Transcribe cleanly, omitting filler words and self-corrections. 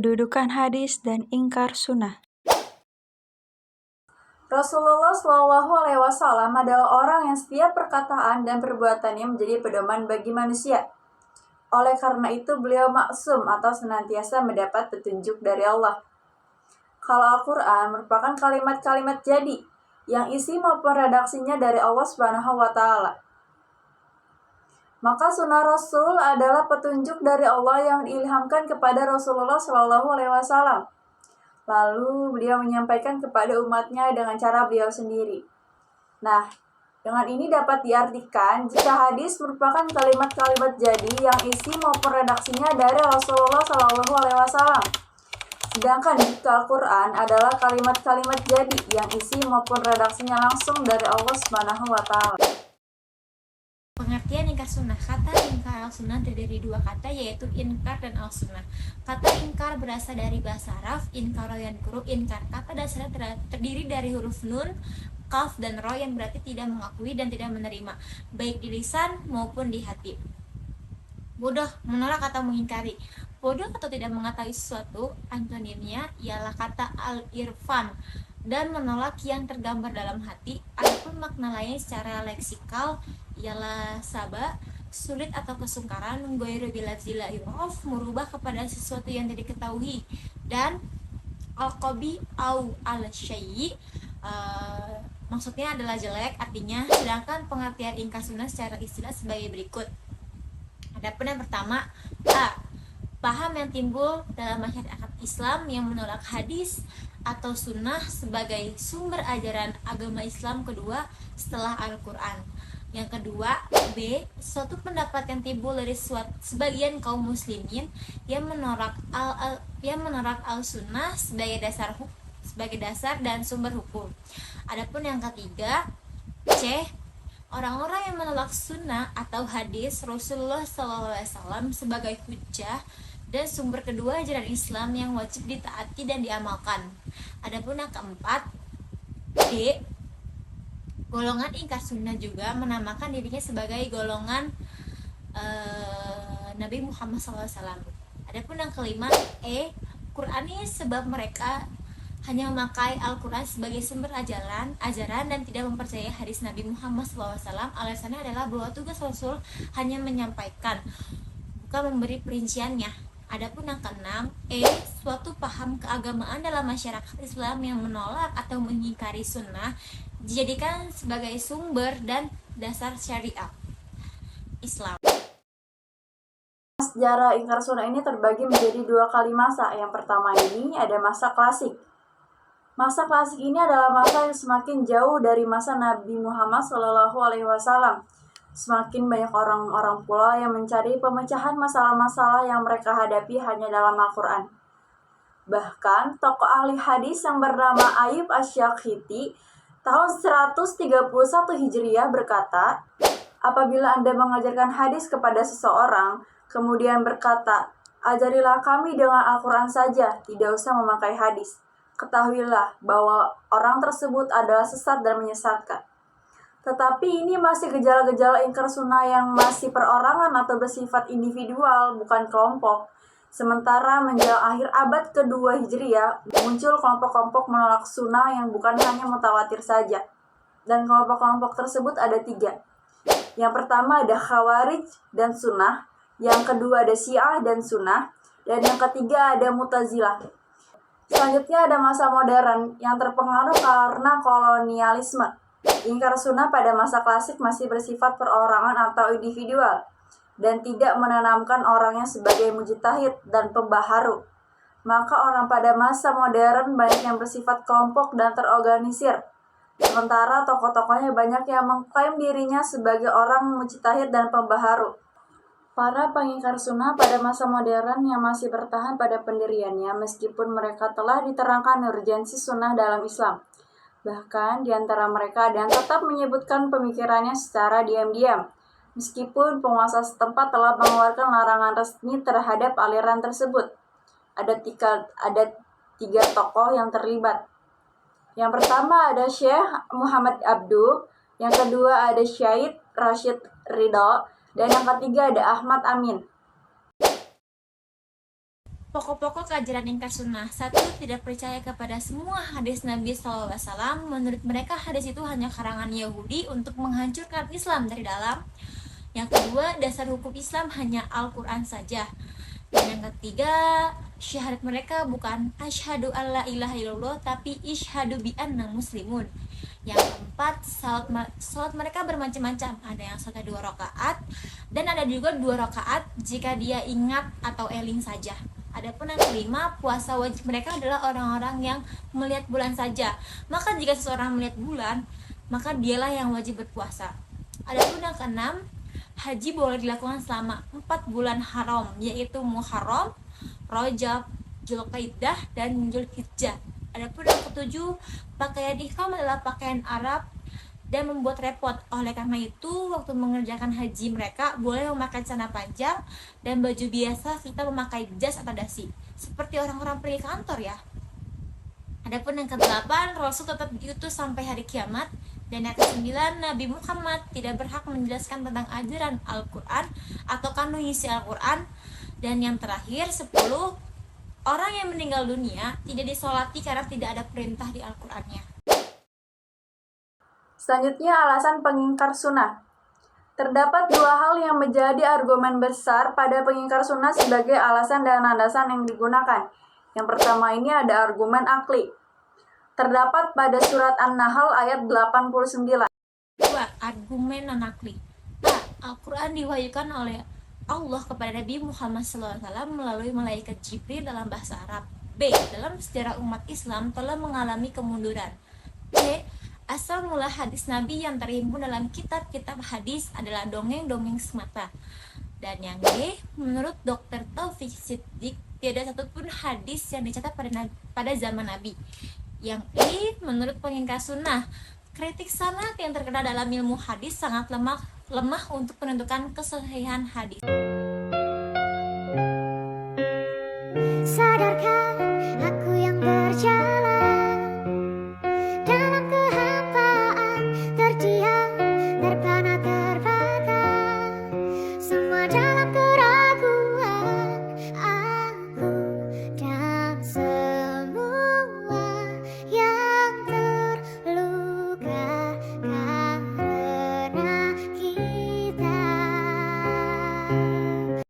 Kedudukan hadis dan ingkar sunnah. Rasulullah SAW adalah orang yang setiap perkataan dan perbuatannya menjadi pedoman bagi manusia. Oleh karena itu beliau maksum atau senantiasa mendapat petunjuk dari Allah. Kalau Al-Quran merupakan kalimat-kalimat jadi yang isi maupun redaksinya dari Allah SWT. Maka sunnah Rasul adalah petunjuk dari Allah yang diilhamkan kepada Rasulullah SAW. Lalu beliau menyampaikan kepada umatnya dengan cara beliau sendiri. Nah, dengan ini dapat diartikan jika hadis merupakan kalimat-kalimat jadi yang isi maupun redaksinya dari Rasulullah SAW. Sedangkan jika Al-Quran adalah kalimat-kalimat jadi yang isi maupun redaksinya langsung dari Allah SWT. Pengertian ingkar sunnah. Kata ingkar al-sunnah terdiri dari dua kata, yaitu inkar dan al-sunnah. Kata ingkar berasal dari bahasa Arab, inkar yankuru, inkar. Kata dasarnya terdiri dari huruf nun, kaf, dan ro yang berarti tidak mengakui dan tidak menerima, baik di lisan maupun di hati. Bodoh, menolak atau mengingkari. Bodoh atau tidak mengetahui sesuatu, antonimnya ialah kata al-irfan, dan menolak yang tergambar dalam hati. Adapun makna lain secara leksikal ialah sabah, sulit atau kesungkaran, ghairu bilafzila yu'raf, merubah kepada sesuatu yang tidak diketahui, dan al-qabi au al-syai' maksudnya adalah jelek, artinya. Sedangkan pengertian ingkar sunnah secara istilah sebagai berikut. Adapun yang pertama, A. Paham yang timbul dalam masyarakat Islam yang menolak hadis atau sunnah sebagai sumber ajaran agama Islam kedua setelah Al-Quran. Yang kedua, B. Suatu pendapat yang timbul dari sebagian kaum muslimin yang menolak al-sunnah sebagai dasar dan sumber hukum. Adapun yang ketiga, C. Orang-orang yang menolak sunnah atau hadis Rasulullah SAW sebagai hujjah dan sumber kedua ajaran Islam yang wajib ditaati dan diamalkan. Adapun yang keempat, D. Golongan ingkar sunnah juga menamakan dirinya sebagai golongan Nabi Muhammad SAW. Adapun yang kelima, E. Qur'ani, sebab mereka hanya memakai Al-Quran sebagai sumber ajaran dan tidak mempercayai hadis Nabi Muhammad SAW. Alasannya adalah bahwa tugas Rasul hanya menyampaikan, bukan memberi perinciannya. Adapun yang keenam, E. Suatu paham keagamaan dalam masyarakat Islam yang menolak atau mengingkari sunnah dijadikan sebagai sumber dan dasar syariat Islam. Sejarah ingkar sunnah ini terbagi menjadi dua kali masa. Yang pertama ini ada masa klasik. Masa klasik ini adalah masa yang semakin jauh dari masa Nabi Muhammad SAW. Semakin banyak orang-orang pula yang mencari pemecahan masalah-masalah yang mereka hadapi hanya dalam Al-Quran. Bahkan tokoh ahli hadis yang bernama Ayub Asy-Syakhiti tahun 131 Hijriah berkata, apabila Anda mengajarkan hadis kepada seseorang, kemudian berkata, ajarilah kami dengan Al-Quran saja, tidak usah memakai hadis. Ketahuilah bahwa orang tersebut adalah sesat dan menyesatkan. Tetapi ini masih gejala-gejala ingkar sunnah yang masih perorangan atau bersifat individual, bukan kelompok. Sementara menjelang akhir abad kedua Hijriah, muncul kelompok-kelompok menolak sunnah yang bukan hanya mutawatir saja. Dan kelompok-kelompok tersebut ada 3. Yang pertama ada Khawarij dan Sunnah, yang kedua ada Syiah dan Sunnah, dan yang ketiga ada Mu'tazilah. Selanjutnya ada masa modern yang terpengaruh karena kolonialisme. Ingkar sunnah pada masa klasik masih bersifat perorangan atau individual dan tidak menanamkan orangnya sebagai mujtahid dan pembaharu. Maka orang pada masa modern banyak yang bersifat kelompok dan terorganisir. Sementara tokoh-tokohnya banyak yang mengklaim dirinya sebagai orang mujtahid dan pembaharu. Para pengingkar sunnah pada masa modern yang masih bertahan pada pendiriannya meskipun mereka telah diterangkan urgensi sunnah dalam Islam. Bahkan di antara mereka ada yang tetap menyebutkan pemikirannya secara diam-diam, meskipun penguasa setempat telah mengeluarkan larangan resmi terhadap aliran tersebut. Ada 3 tokoh yang terlibat. Yang pertama ada Syekh Muhammad Abduh, yang kedua ada Syed Rashid Ridho, dan yang ketiga ada Ahmad Amin. Pokok-pokok ajaran ingkar sunnah. Satu, tidak percaya kepada semua hadis Nabi SAW. Menurut mereka hadis itu hanya karangan Yahudi untuk menghancurkan Islam dari dalam. Yang kedua, dasar hukum Islam hanya Al-Quran saja. Dan yang ketiga, syahadat mereka bukan asyhadu alla ilaha illallah, tapi isyhadu bi anna muslimun. Yang keempat, salat mereka bermacam-macam. Ada yang salatnya 2 rakaat dan ada juga 2 rakaat jika dia ingat atau eling saja. Adapun yang kelima, puasa wajib mereka adalah orang-orang yang melihat bulan saja. Maka jika seseorang melihat bulan, maka dialah yang wajib berpuasa. Adapun yang keenam, haji boleh dilakukan selama 4 bulan haram, yaitu Muharram, Rajab, Zulqaidah, dan Zulhijjah. Adapun yang ketujuh, pakaian ihram adalah pakaian Arab dan membuat repot. Oleh karena itu, waktu mengerjakan haji mereka boleh memakai celana panjang dan baju biasa serta memakai jas atau dasi, seperti orang-orang pergi kantor ya. Adapun yang ke-8, Rasul tetap diutus sampai hari kiamat. Dan yang ke-9, Nabi Muhammad tidak berhak menjelaskan tentang ajaran Al-Quran atau kandung isi Al-Quran. Dan yang terakhir, 10, orang yang meninggal dunia tidak disolati karena tidak ada perintah di Al-Qurannya. Selanjutnya, alasan pengingkar sunnah. Terdapat 2 hal yang menjadi argumen besar pada pengingkar sunnah sebagai alasan dan landasan yang digunakan. Yang pertama ini ada argumen akli. Terdapat pada surat An-Nahl ayat 89. 2. Argumen non-akli. A. Al-Quran diwahyukan oleh Allah kepada Nabi Muhammad SAW melalui malaikat Jibril dalam bahasa Arab. B. Dalam sejarah umat Islam telah mengalami kemunduran. C. Asal mula hadis Nabi yang terhimpun dalam kitab-kitab hadis adalah dongeng-dongeng semata. Dan yang D, menurut Dr. Taufik Siddiq, tiada satupun hadis yang dicatat pada zaman Nabi. Yang E, menurut pengingkar sunnah, kritik sanad yang terkenal dalam ilmu hadis sangat lemah untuk menentukan kesahihan hadis.